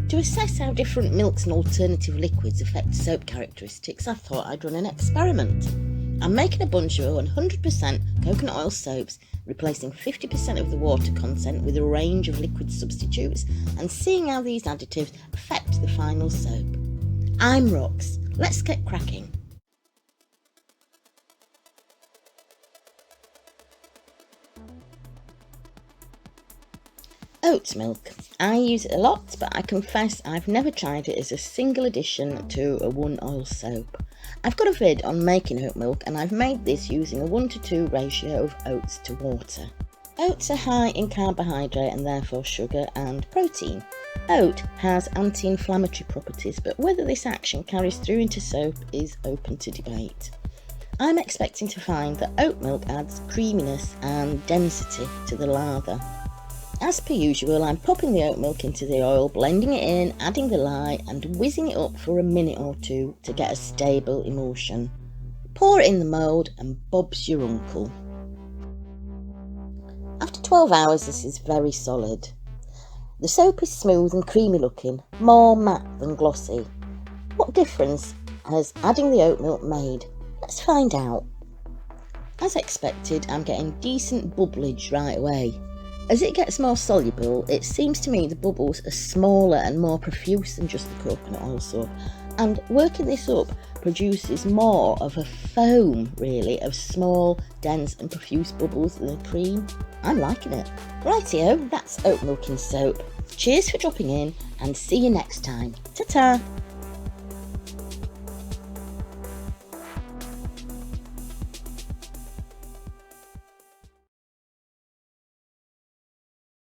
To assess how different milks and alternative liquids affect soap characteristics, I thought I'd run an experiment. I'm making a bunch of 100% coconut oil soaps, replacing 50% of the water content with a range of liquid substitutes and seeing how these additives affect the final soap. I'm Rox. Let's get cracking. Oat milk. I use it a lot, but I confess I've never tried it as a single addition to a one oil soap. I've got a vid on making oat milk and I've made this using a 1:2 ratio of oats to water. Oats are high in carbohydrate and therefore sugar and protein. Oat has anti-inflammatory properties, but whether this action carries through into soap is open to debate. I'm expecting to find that oat milk adds creaminess and density to the lather. As per usual, I'm popping the oat milk into the oil, blending it in, adding the lye and whizzing it up for a minute or two to get a stable emulsion. Pour it in the mould and Bob's your uncle. After 12 hours this is very solid. The soap is smooth and creamy looking, more matte than glossy. What difference has adding the oat milk made? Let's find out. As expected, I'm getting decent bubblage right away. As it gets more soluble, it seems to me the bubbles are smaller and more profuse than just the coconut oil soap, and working this up produces more of a foam, really, of small, dense and profuse bubbles than the cream. I'm liking it. Rightio, that's oat milk in soap. Cheers for dropping in and see you next time. Ta-ta!